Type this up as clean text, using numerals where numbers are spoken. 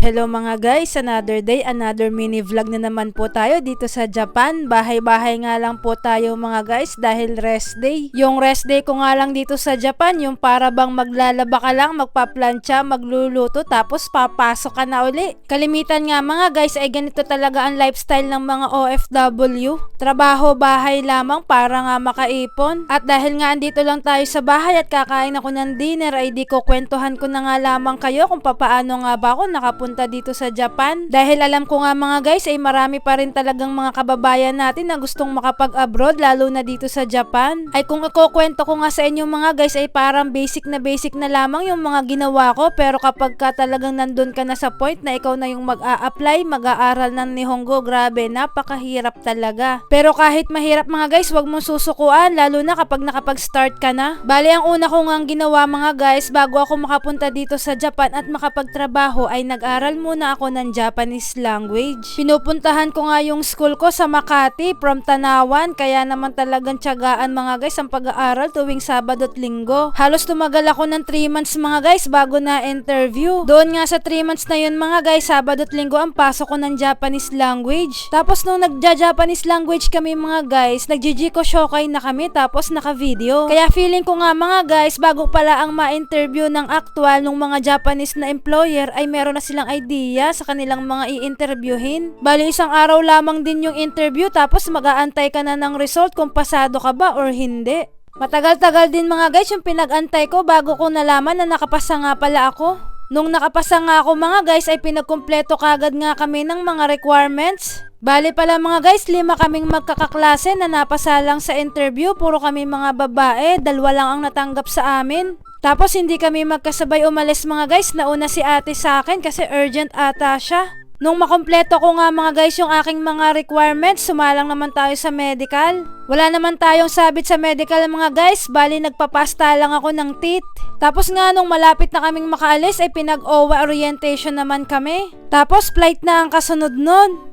Hello mga guys, another day, another mini vlog na naman po tayo dito sa Japan. Bahay-bahay nga lang po tayo mga guys dahil rest day. Yung rest day ko nga lang dito sa Japan, yung para bang maglalaba ka lang, magpaplantsa, magluluto, tapos papasok ka na uli. Kalimitan nga mga guys ay ganito talaga ang lifestyle ng mga OFW. Trabaho, bahay lamang para nga makaipon. At dahil nga andito lang tayo sa bahay at kakain ako ng dinner, ay di ko kwentuhan ko na nga lamang kayo kung papaano nga ba ako nakapunta dito sa Japan. Dahil alam ko nga mga guys ay marami pa rin talagang mga kababayan natin na gustong makapag-abroad lalo na dito sa Japan. Ay kung ikukwento ko nga sa inyo mga guys ay parang basic na lamang yung mga ginawa ko, pero kapag ka talagang nandun ka na sa point na ikaw na yung mag-a-apply, mag-aaral ng Nihongo, grabe, napakahirap talaga. Pero kahit mahirap mga guys, wag mong susukuan lalo na kapag nakapag-start ka na. Bali ang una ko nga ginawa mga guys bago ako makapunta dito sa Japan at makapagtrabaho ay nag-aral muna ako ng Japanese language. Pinupuntahan ko nga yung school ko sa Makati from Tanawan, kaya naman talagang tiyagaan mga guys ang pag-aaral tuwing Sabado at Linggo. Halos tumagal ako ng 3 months mga guys bago na interview. Doon nga sa 3 months na yun mga guys, Sabado at Linggo ang pasok ko ng Japanese language. Tapos nung nagja-Japanese language kami mga guys, nag-Jijiko Shokai na kami tapos naka-video. Kaya feeling ko nga mga guys, bago pala ang ma-interview ng actual ng mga Japanese na employer ay meron na silang idea sa kanilang mga i-interviewin. Bali isang araw lamang din yung interview tapos mag-aantay ka na ng result kung pasado ka ba or hindi. Matagal-tagal din mga guys yung pinag-antay ko bago ko nalaman na nakapasa nga pala ako. Nung nakapasa nga ako mga guys ay pinagkumpleto kagad nga kami ng mga requirements. Bali pala mga guys, 5 kaming magkakaklase na napasa lang sa interview, puro kami mga babae, 2 lang ang natanggap sa amin. Tapos hindi kami magkasabay umalis mga guys, nauna si ate sa akin kasi urgent ata siya. Nung makompleto ko nga mga guys yung aking mga requirements, sumalang naman tayo sa medical. Wala naman tayong sabit sa medical mga guys, bali nagpapasta lang ako ng teeth. Tapos nga nung malapit na kaming makaalis ay pinag-OWA orientation naman kami. Tapos flight na ang kasunod nun.